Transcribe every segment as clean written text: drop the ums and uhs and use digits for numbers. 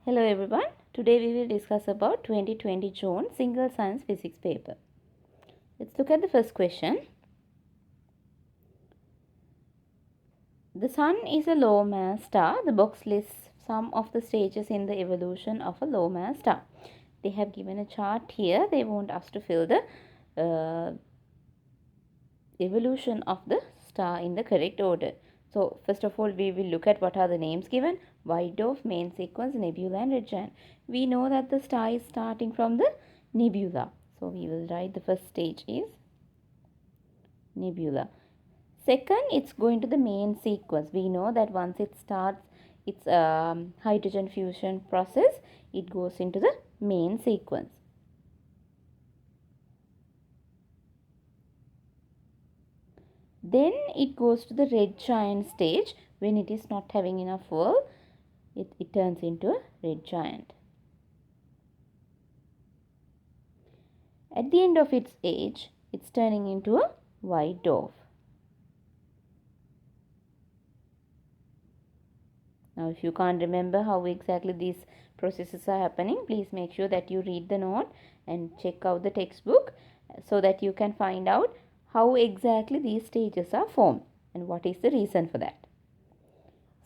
Hello everyone. Today we will discuss about 2020 June single science physics paper. Let's look at the first question. The sun is a low mass star. The box lists some of the stages in the evolution of a low mass star. They have given a chart here. They want us to fill the evolution of the star in the correct order. So first of all, we will look at what are the names given: white dwarf, main sequence, nebula and red giant. We know that the star is starting from the nebula. So we will write the first stage is nebula. Second, it's going to the main sequence. We know that once it starts its hydrogen fusion process, it goes into the main sequence. Then it goes to the red giant stage. When it is not having enough whirl, it turns into a red giant. At the end of its age, it's turning into a white dwarf. Now, if you can't remember how exactly these processes are happening, please make sure that you read the note and check out the textbook so that you can find out how exactly these stages are formed and what is the reason for that.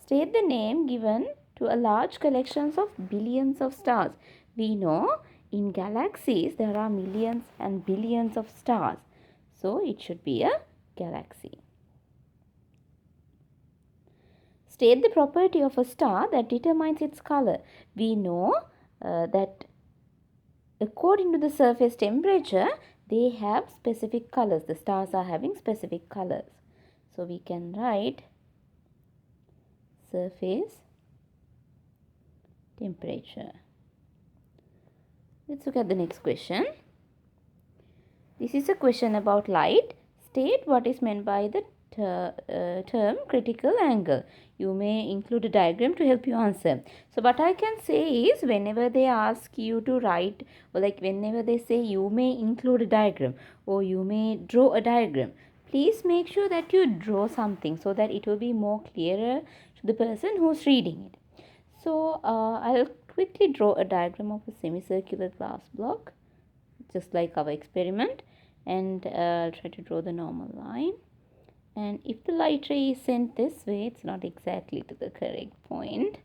State the name given to a large collection of billions of stars. We know in galaxies there are millions and billions of stars. So it should be a galaxy. State the property of a star that determines its color. We know that according to the surface temperature, they have specific colors. The stars are having specific colors. So we can write surface temperature. Let's look at the next question. This is a question about light. State what is meant by the term critical angle. You may include a diagram to help you answer. So what I can say is, whenever they ask you to write, or like whenever they say you may include a diagram or you may draw a diagram, please make sure that you draw something so that it will be more clearer to the person who's reading it. So I'll quickly draw a diagram of a semicircular glass block, just like our experiment, and I'll try to draw the normal line. And if the light ray is sent this way, it's not exactly to the correct point.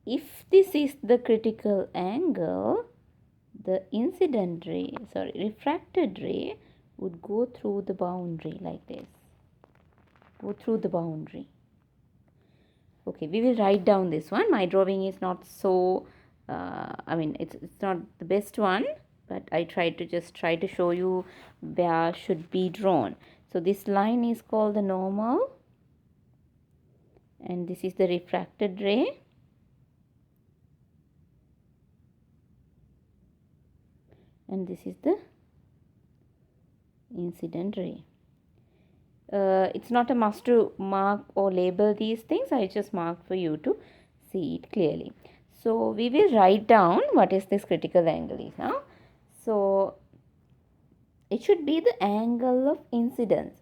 If this is the critical angle, the refracted ray would go through the boundary like this. Go through the boundary. Okay, we will write down this one. My drawing is not so, it's not the best one, but I tried to show you where should be drawn. So this line is called the normal, and this is the refracted ray. And this is the incident ray. It's not a must to mark or label these things. I just marked for you to see it clearly. So we will write down what is this critical angle is now. So it should be the angle of incidence.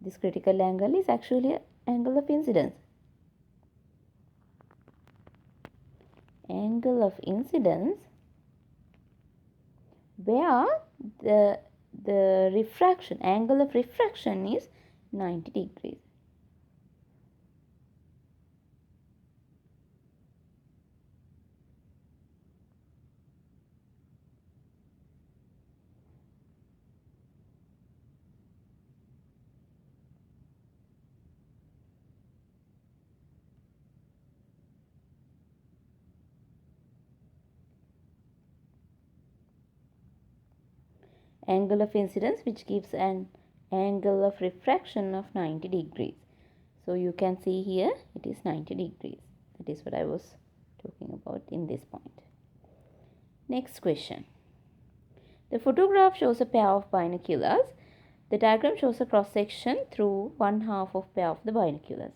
This critical angle is actually an angle of incidence. Angle of incidence where the angle of refraction is 90 degrees. Angle of incidence, which gives an angle of refraction of 90 degrees. So you can see here it is 90 degrees. That is what I was talking about in this point. Next question. The photograph shows a pair of binoculars. The diagram shows a cross section through one half of pair of the binoculars.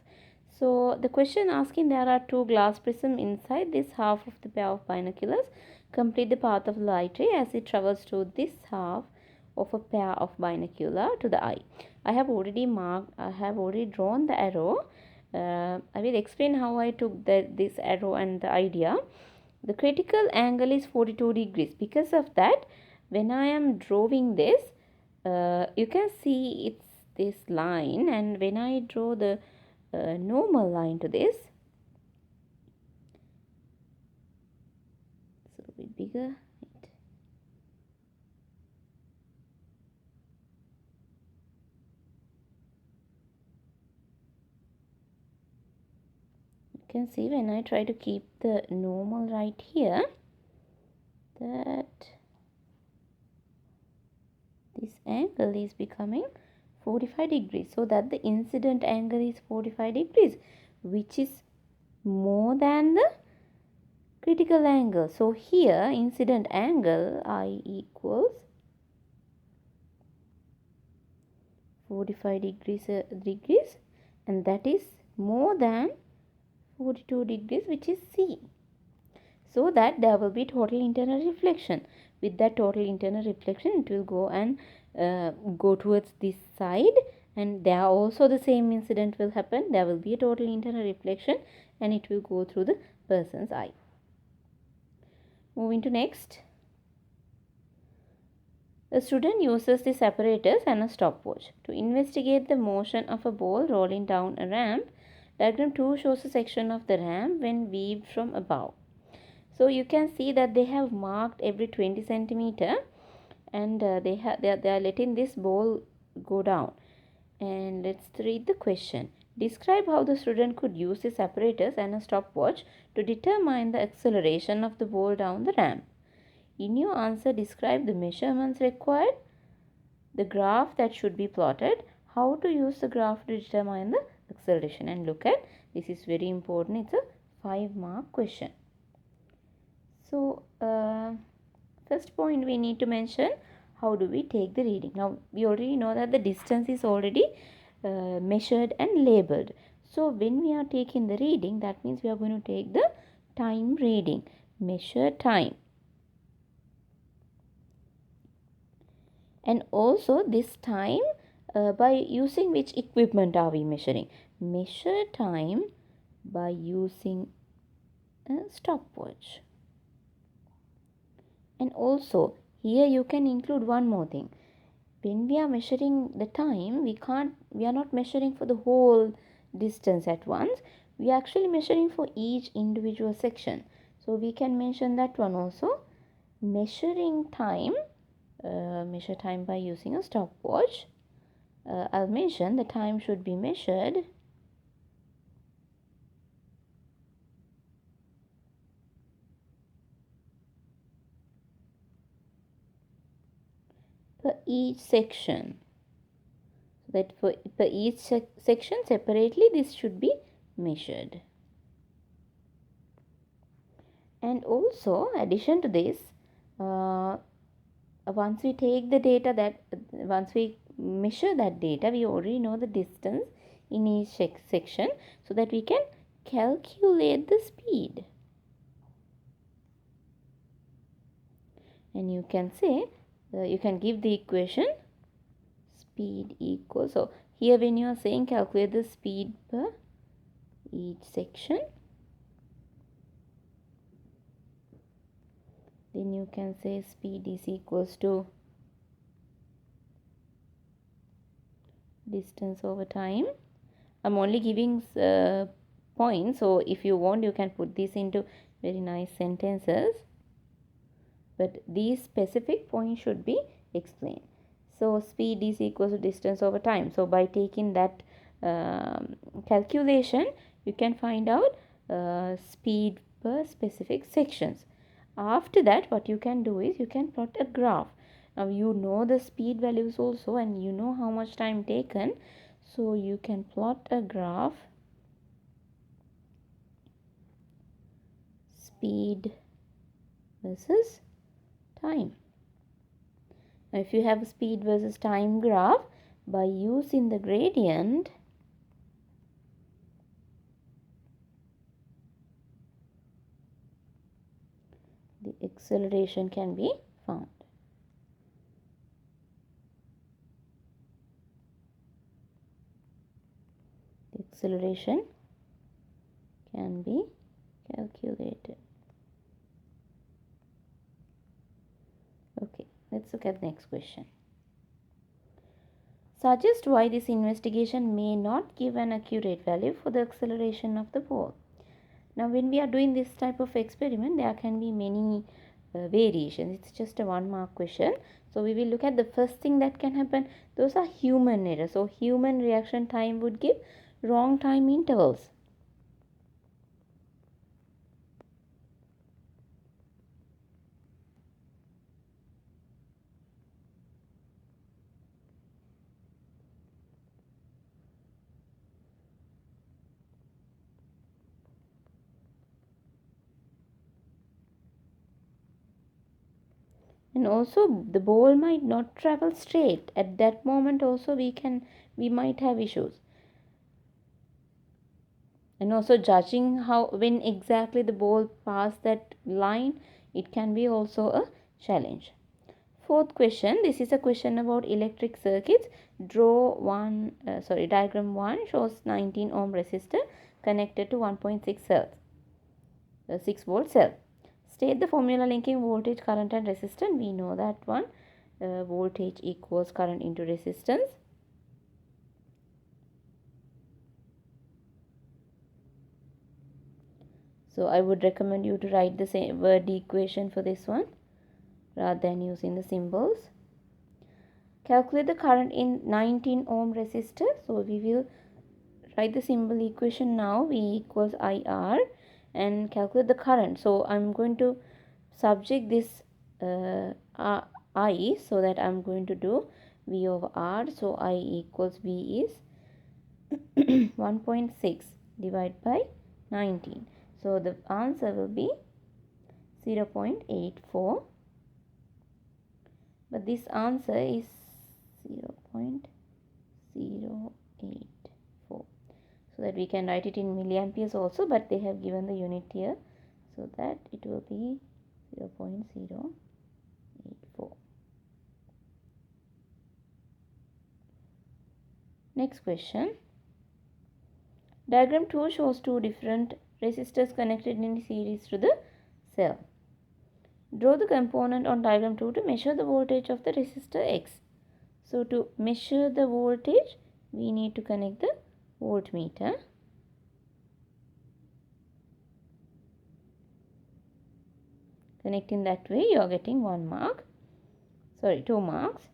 So the question asking, there are two glass prisms inside this half of the pair of binoculars. Complete the path of the light ray as it travels through this half of a pair of binocular to the eye. I have already drawn the arrow I will explain how I took this arrow and the idea. The critical angle is 42 degrees. Because of that, when I am drawing this, you can see it's this line, and when I draw the normal line to this, it's a bit bigger. You can see when I try to keep the normal right here, that this angle is becoming 45 degrees, so that the incident angle is 45 degrees, which is more than the critical angle. So here incident angle I equals 45 degrees, and that is more than 42 degrees, which is C. So that there will be total internal reflection. With that total internal reflection, it will go and go towards this side, and there also the same incident will happen. There will be a total internal reflection, and it will go through the person's eye. Moving to next. A student uses this apparatus and a stopwatch to investigate the motion of a ball rolling down a ramp. Diagram 2 shows a section of the ramp when viewed from above. So you can see that they have marked every 20 centimeter, and they are letting this ball go down. And let's read the question. Describe how the student could use this apparatus and a stopwatch to determine the acceleration of the ball down the ramp. In your answer, describe the measurements required, the graph that should be plotted, how to use the graph to determine the acceleration. And look at, this is very important. It's a 5-mark question. So, first point we need to mention, how do we take the reading? Now, we already know that the distance is already measured and labeled. So, when we are taking the reading, that means we are going to take the time reading, measure time. And also this time, by using which equipment are we measuring? Measure time by using a stopwatch. And also here you can include one more thing. When we are measuring the time, we are not measuring for the whole distance at once. We are actually measuring for each individual section. So we can mention that one also. Measuring time. Measure time by using a stopwatch. I'll mention the time should be measured per each section. So that per each section separately, this should be measured. And also, addition to this, once we take the data, once we measure that data, we already know the distance in each section, so that we can calculate the speed. And you can say, you can give the equation speed equals, so here when you are saying calculate the speed per each section, then you can say speed is equals to distance over time. I'm only giving points, so if you want, you can put this into very nice sentences, but these specific points should be explained. So speed is equals to distance over time. So by taking that calculation, you can find out speed per specific sections. After that, what you can do is you can plot a graph. Now you know the speed values also, and you know how much time taken, so you can plot a graph, speed versus time. Now if you have a speed versus time graph, by using the gradient, the acceleration can be found. The acceleration can be calculated. Okay, let's look at the next question. Suggest why this investigation may not give an accurate value for the acceleration of the ball. Now, when we are doing this type of experiment, there can be many variations. It's just a 1 mark question. So, we will look at the first thing that can happen. Those are human errors. So, human reaction time would give wrong time intervals. And also the ball might not travel straight. At that moment also we might have issues. And also judging how when exactly the ball passed that line, it can be also a challenge. Fourth question, this is a question about electric circuits. Diagram 1 shows 19 ohm resistor connected to 1.6 cells, 6 volt cell. State the formula linking voltage, current and resistance. We know that one. Voltage equals current into resistance. So I would recommend you to write the same word equation for this one rather than using the symbols. Calculate the current in 19 ohm resistor. So we will write the symbol equation now. V equals IR and calculate the current. So I'm going to subject this I, so that I'm going to do V over R. So I equals V is 1.6 divided by 19. So the answer will be 0.84. But this answer is 0.084. So that we can write it in milliamperes also, but they have given the unit here, so that it will be 0.084. Next question. Diagram 2 shows two different resistors connected in series to the cell. Draw the component on diagram 2 to measure the voltage of the resistor X. So to measure the voltage, we need to connect the voltmeter. Connecting that way, you are getting 2 marks.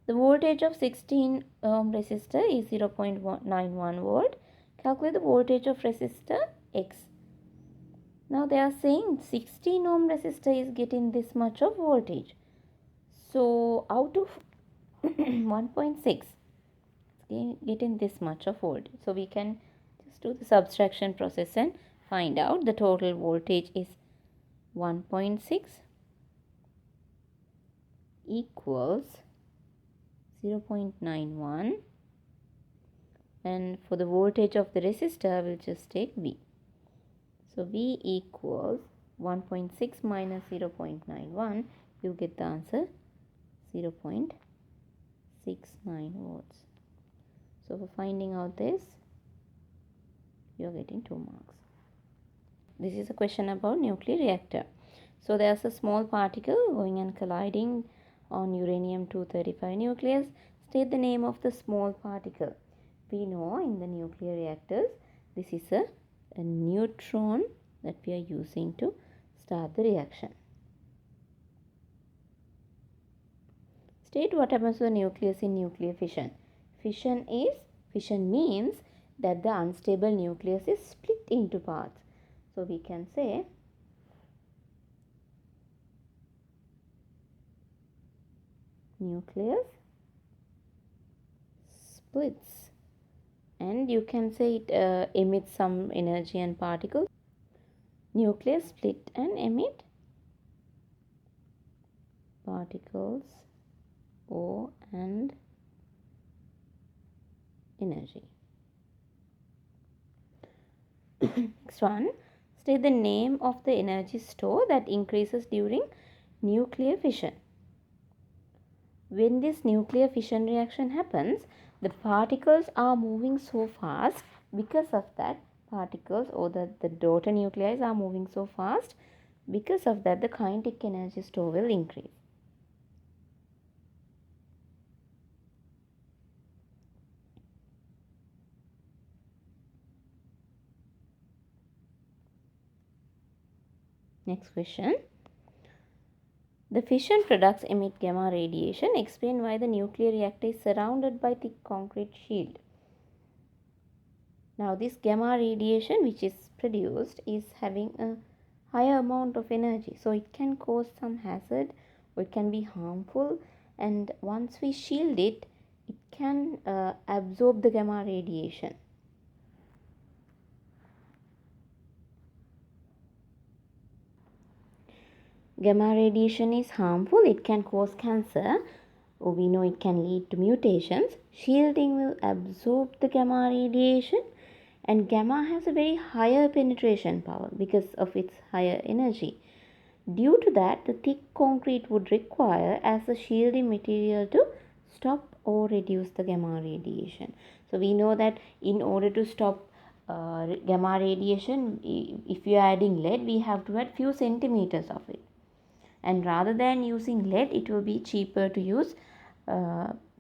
The voltage of 16 ohm resistor is 0.91 volt. Calculate the voltage of resistor X. Now they are saying 16 ohm resistor is getting this much of voltage. So out of 1.6, it's getting this much of voltage. So we can just do the subtraction process and find out the total voltage is 1.6 equals 0.91, and for the voltage of the resistor I will just take V. So V equals 1.6 minus 0.91, you get the answer 0.69 volts. So for finding out this, you are getting 2 marks. This is a question about nuclear reactor. So there's a small particle going and colliding on uranium-235 nucleus. State the name of the small particle. We know in the nuclear reactors, this is a neutron that we are using to start the reaction. State what happens to the nucleus in nuclear fission. Fission means that the unstable nucleus is split into parts. So we can say nucleus splits, and you can say it emits some energy and particles. Nucleus split and emit particles O and energy. Next one, state the name of the energy store that increases during nuclear fission. When this nuclear fission reaction happens, the particles are moving so fast. Because of that, particles or the daughter nuclei are moving so fast. Because of that, the kinetic energy store will increase. Next question. The fission products emit gamma radiation. Explain why the nuclear reactor is surrounded by thick concrete shield. Now this gamma radiation which is produced is having a higher amount of energy. So it can cause some hazard or it can be harmful, and once we shield it, it can absorb the gamma radiation. Gamma radiation is harmful. It can cause cancer, or we know it can lead to mutations. Shielding will absorb the gamma radiation, and gamma has a very higher penetration power because of its higher energy. Due to that, the thick concrete would require as a shielding material to stop or reduce the gamma radiation. So we know that in order to stop gamma radiation, if you are adding lead, we have to add few centimeters of it. And rather than using lead, it will be cheaper to use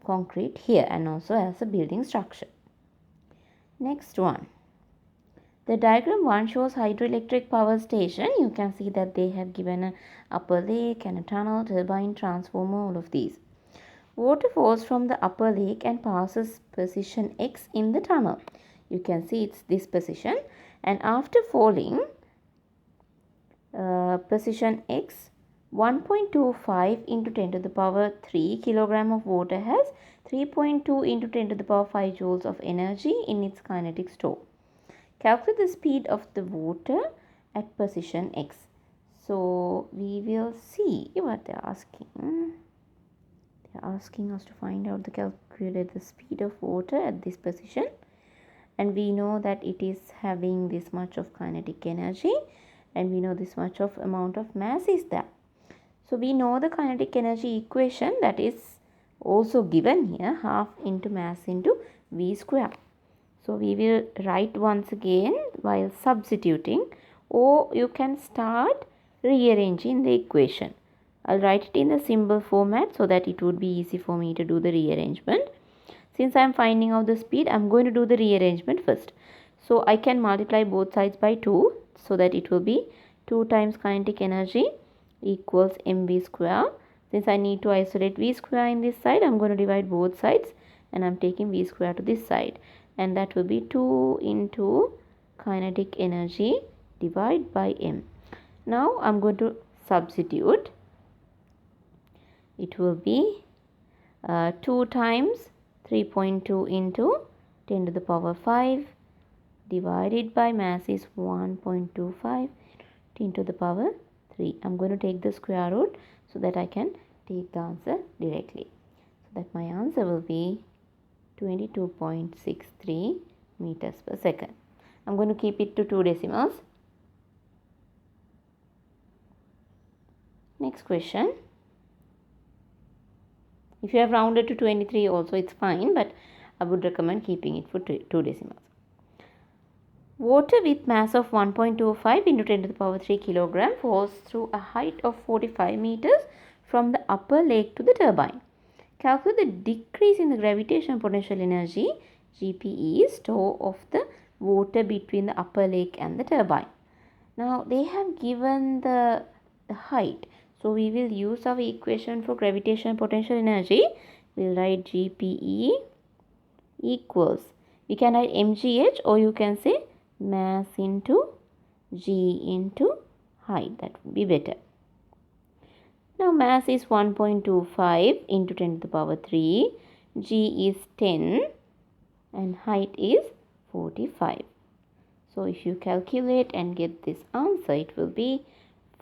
concrete here and also as a building structure. Next one. The diagram 1 shows hydroelectric power station. You can see that they have given an upper lake and a tunnel, turbine, transformer, all of these. Water flows from the upper lake and passes position X in the tunnel. You can see it's this position, and after falling position X, 1.25 into 10 to the power 3 kilogram of water has 3.2 into 10 to the power 5 joules of energy in its kinetic store. Calculate the speed of the water at position X. So we will see what they are asking. They are asking us to find out calculate the speed of water at this position, and we know that it is having this much of kinetic energy, and we know this much of amount of mass is there. So we know the kinetic energy equation, that is also given here, half into mass into V square. So we will write once again while substituting, or you can start rearranging the equation. I'll write it in the symbol format so that it would be easy for me to do the rearrangement. Since I am finding out the speed, I am going to do the rearrangement first. So I can multiply both sides by 2 so that it will be 2 times kinetic energy equals mv square. Since I need to isolate v square in this side, I am going to divide both sides and I am taking v square to this side, and that will be 2 into kinetic energy divided by m. Now I am going to substitute. It will be 2 times 3.2 into 10 to the power 5 divided by mass is 1.25 10 to the power 3. I am going to take the square root so that I can take the answer directly. So that my answer will be 22.63 meters per second. I am going to keep it to 2 decimals. Next question. If you have rounded to 23 also, it's fine, but I would recommend keeping it for 2 decimals. Water with mass of 1.25 into 10 to the power 3 kilogram falls through a height of 45 meters from the upper lake to the turbine. Calculate the decrease in the gravitational potential energy GPE store of the water between the upper lake and the turbine. Now they have given the height. So we will use our equation for gravitational potential energy. We will write GPE equals, we can write mgh, or you can say mass into g into height. That would be better. Now mass is 1.25 into 10 to the power 3. G is 10 and height is 45. So if you calculate and get this answer, it will be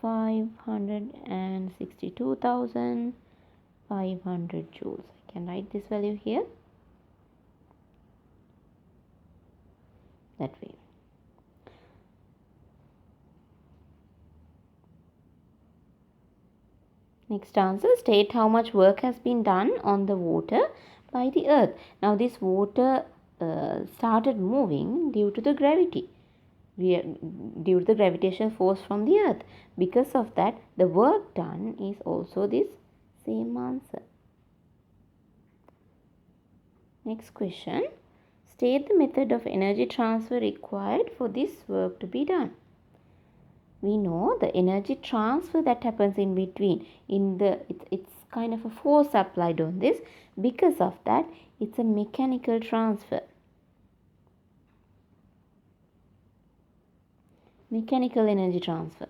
562,500 joules. I can write this value here. That way. Next answer, state how much work has been done on the water by the earth. Now this water started moving due to the gravity. due to the gravitational force from the earth. Because of that, the work done is also this same answer. Next question. State the method of energy transfer required for this work to be done. We know the energy transfer that happens in between, it's kind of a force applied on this. Because of that, it's a mechanical transfer. Mechanical energy transfer.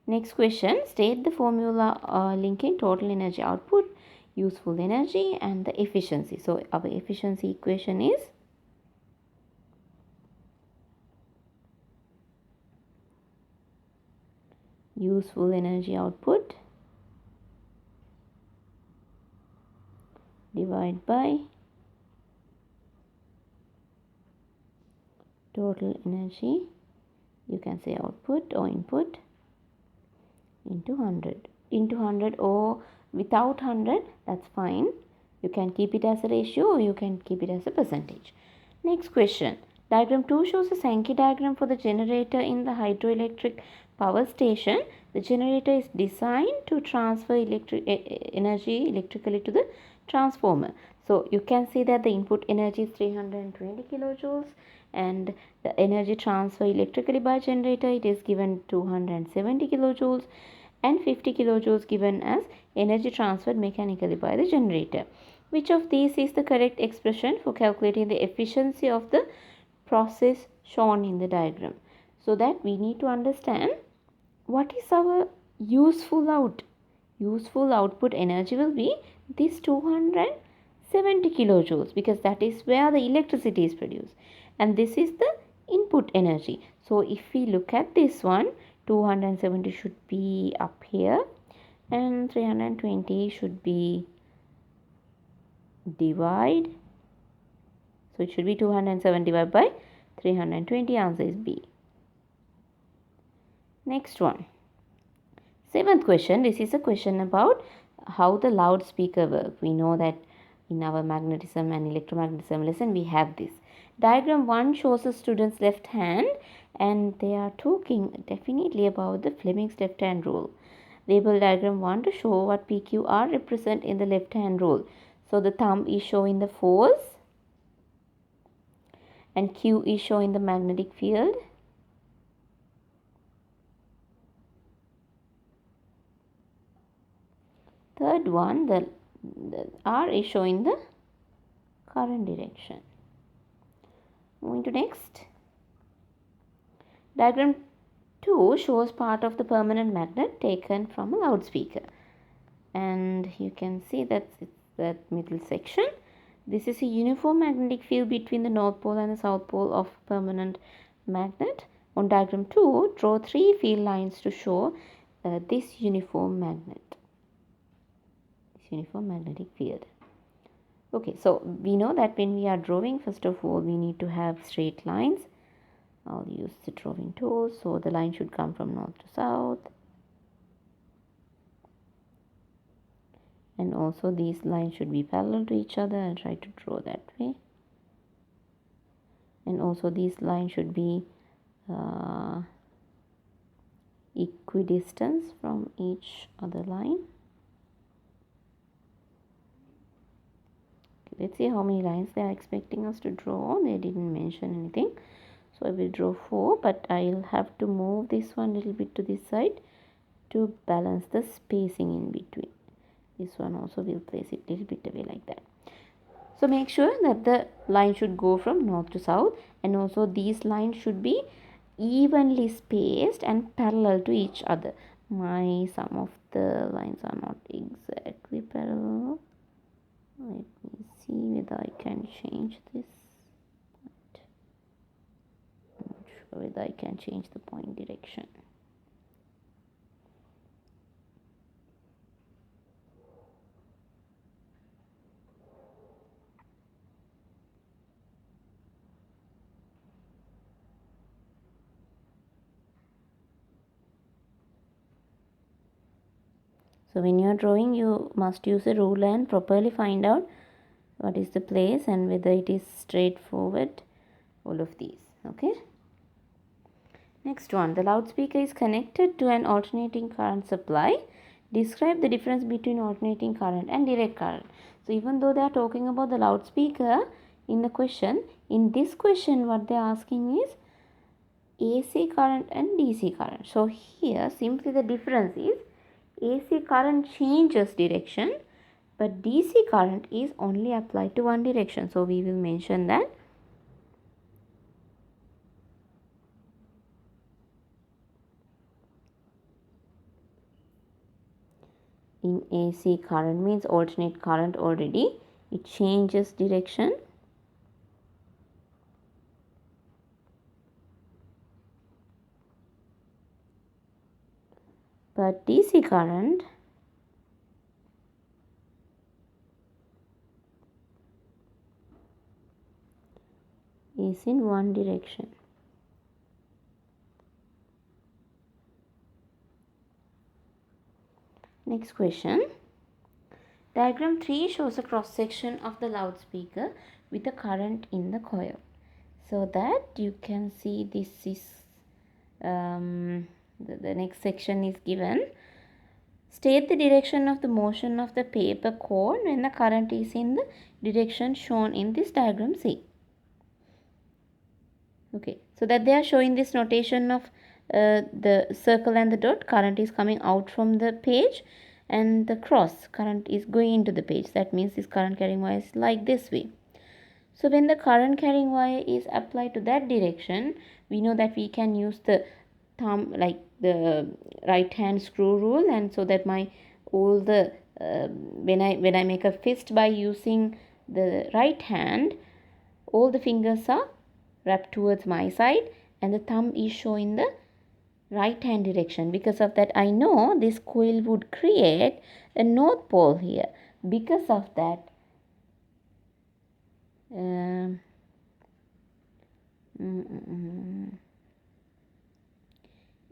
Next question. State the formula linking total energy output, useful energy, and the efficiency. So our efficiency equation is useful energy output divided by total energy, you can say output or input, into 100 or without 100, that's fine. You can keep it as a ratio or you can keep it as a percentage. Next question. Diagram 2 shows a Sankey diagram for the generator in the hydroelectric power station. The generator is designed to transfer energy electrically to the transformer. So you can see that the input energy is 320 kilojoules and the energy transfer electrically by generator, it is given 270 kilojoules and 50 kilojoules given as energy transferred mechanically by the generator. Which of these is the correct expression for calculating the efficiency of the process shown in the diagram? So that we need to understand what is our useful output energy will be this 270 kilojoules, because that is where the electricity is produced, and this is the input energy. So if we look at this one, 270 should be up here and 320 should be divide. So it should be 270 divided by 320. Answer is B. Next one. Seventh question. This is a question about how the loudspeaker works. We know that in our magnetism and electromagnetism lesson we have this. Diagram 1 shows the student's left hand and they are talking definitely about the Fleming's left hand rule. Label diagram 1 to show what PQR represent in the left hand rule. So the thumb is showing the force and Q is showing the magnetic field. Third one, the R is showing the current direction. Moving to next. Diagram 2 shows part of the permanent magnet taken from a loudspeaker. And you can see that middle section. This is a uniform magnetic field between the north pole and the south pole of permanent magnet. On diagram 2, draw 3 field lines to show this uniform magnet. Uniform magnetic field. Okay, so we know that when we are drawing, first of all we need to have straight lines. I'll use the drawing tool. So the line should come from north to south, and also these lines should be parallel to each other. I'll try to draw that way, and also these lines should be equidistant from each other line. Let's see how many lines they are expecting us to draw. They didn't mention anything. So I will draw 4, but I'll have to move this one a little bit to this side to balance the spacing in between. This one also will place it a little bit away like that. So make sure that the line should go from north to south, and also these lines should be evenly spaced and parallel to each other. Some of the lines are not exactly parallel. Let me see whether I can change this. I'm not sure whether I can change the point direction. So when you are drawing, you must use a ruler and properly find out what is the place and whether it is straightforward all of these. Okay. Next one, the loudspeaker is connected to an alternating current supply. Describe the difference between alternating current and direct current. So even though they are talking about the loudspeaker in the question, in this question what they are asking is AC current and DC current. So here simply the difference is AC current changes direction, but DC current is only applied to one direction. So we will mention that. In AC current means alternate current already, it changes direction. But DC current is in one direction. Next question. Diagram 3 shows a cross section of the loudspeaker with a current in the coil. So that you can see this is the next section is given. State the direction of the motion of the paper cone when the current is in the direction shown in this diagram C. Okay, so that they are showing this notation of the circle and the dot. Current is coming out from the page and the cross current is going into the page. That means this current carrying wire is like this way. So when the current carrying wire is applied to that direction, we know that we can use the thumb, like the right hand screw rule, and so that my all the when I make a fist by using the right hand, all the fingers are wrapped towards my side and the thumb is showing the right hand direction. Because of that, I know this coil would create a north pole here. Because of that, in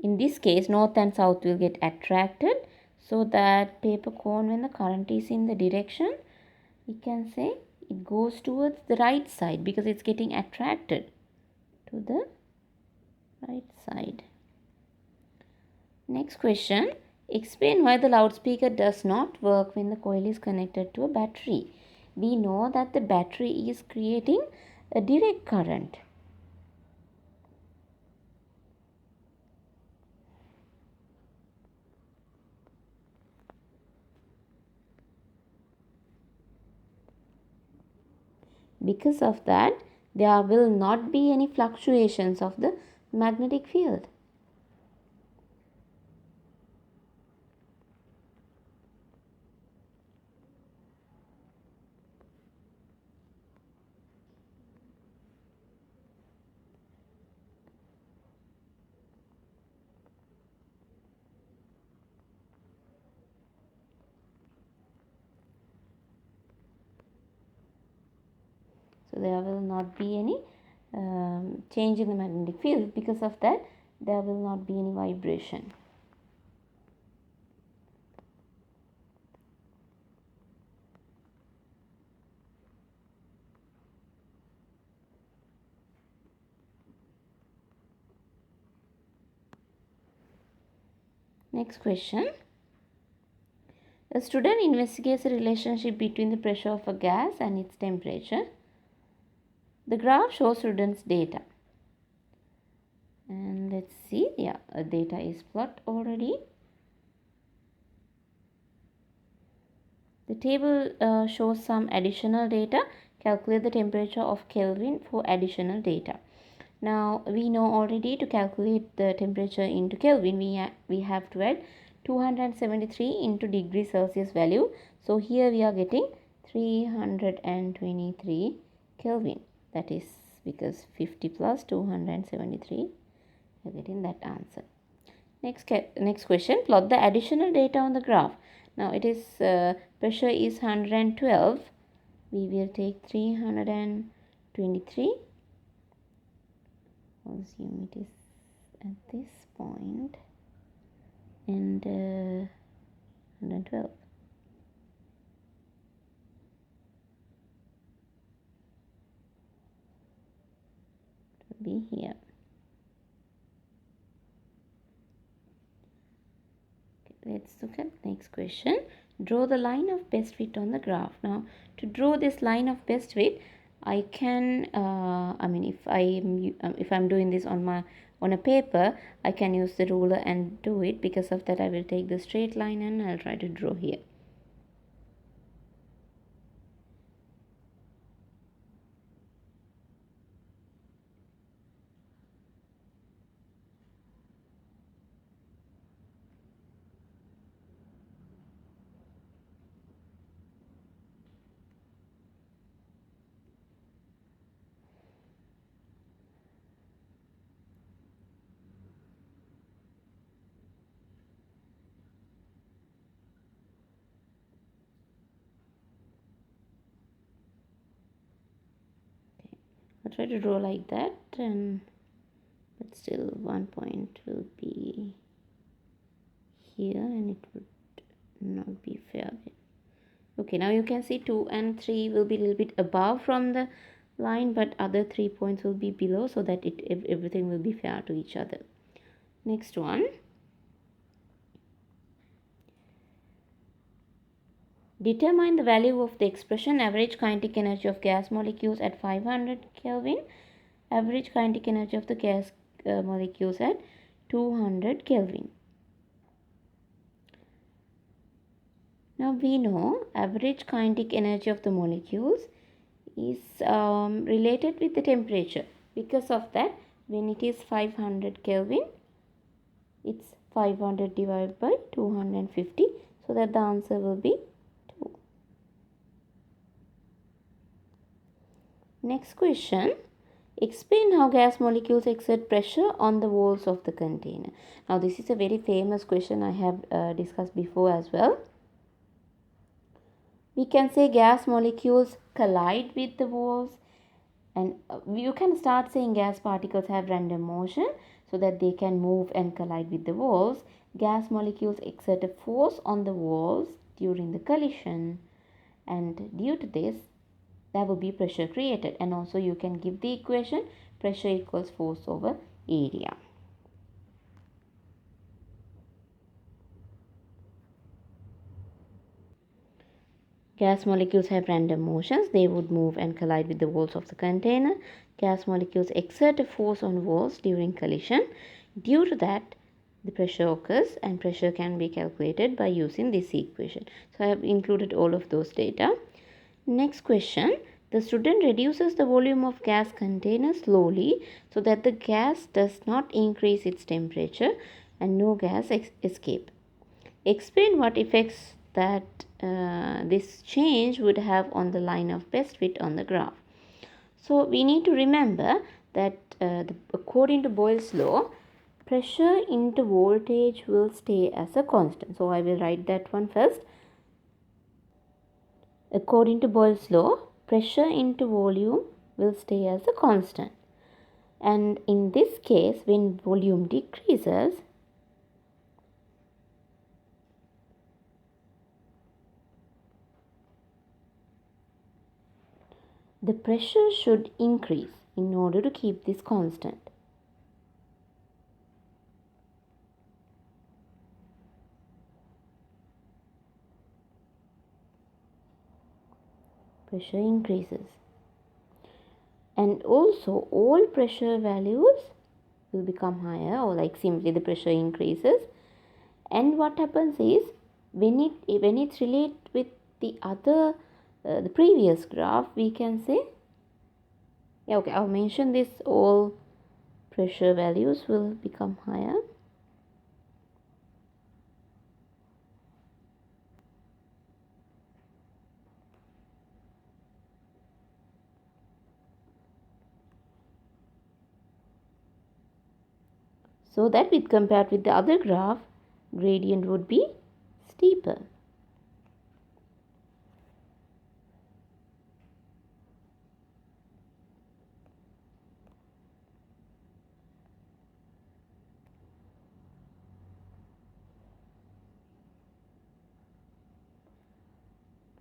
this case, north and south will get attracted, so that paper cone, when the current is in the direction, we can say it goes towards the right side because it's getting attracted to the right side. Next question. Explain why the loudspeaker does not work when the coil is connected to a battery. We know that the battery is creating a direct current. Because of that, there will not be any fluctuations of the magnetic field. So there will not be any change in the magnetic field. Because of that, there will not be any vibration. Next question. A student investigates the relationship between the pressure of a gas and its temperature. The graph shows student's data. And let's see, data is plotted already. The table shows some additional data. Calculate the temperature of Kelvin for additional data. Now we know already to calculate the temperature into Kelvin, we have to add 273 into degree Celsius value. So here we are getting 323 Kelvin. That is because 50 plus 273, we are getting that answer. Next question, plot the additional data on the graph. Now it is pressure is 112. We will take 323. Assume it is at this point, and 112. be here. Let's look at next question. Draw the line of best fit on the graph. Now, to draw this line of best fit, I can, if I'm doing this on a paper, I can use the ruler and do it. Because of that, I will take the straight line and I'll try to draw here. I'll try to draw like that, but still one point will be here and it would not be fair. Okay, now you can see 2 and 3 will be a little bit above from the line, but other 3 points will be below, so that everything will be fair to each other. Next one. Determine the value of the expression average kinetic energy of gas molecules at 500 Kelvin, average kinetic energy of the gas molecules at 200 Kelvin. Now we know average kinetic energy of the molecules is related with the temperature. Because of that, when it is 500 Kelvin, it's 500 divided by 250, so that the answer will be 2. Next question. Explain how gas molecules exert pressure on the walls of the container. Now this is a very famous question I have discussed before as well. We can say gas molecules collide with the walls, and you can start saying gas particles have random motion so that they can move and collide with the walls. Gas molecules exert a force on the walls during the collision, and due to this there will be pressure created. And also you can give the equation pressure equals force over area. Gas molecules have random motions. They would move and collide with the walls of the container. Gas molecules exert a force on walls during collision. Due to that, the pressure occurs, and pressure can be calculated by using this equation. So I have included all of those data. Next question. The student reduces the volume of gas container slowly so that the gas does not increase its temperature and no gas escape. Explain what effects that this change would have on the line of best fit on the graph. So we need to remember that according to Boyle's law, pressure into voltage will stay as a constant. So I will write that one first. According to Boyle's law, pressure into volume will stay as a constant. And in this case, when volume decreases, the pressure should increase in order to keep this constant. Pressure increases. And also all pressure values will become higher, or like simply the pressure increases. And what happens is when it's related with the other the previous graph, we can say, I'll mention this, all pressure values will become higher. So that with compared with the other graph, gradient would be steeper.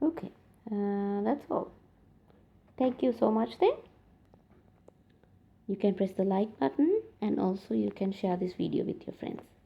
Okay, that's all. Thank you so much then. You can press the like button and also you can share this video with your friends.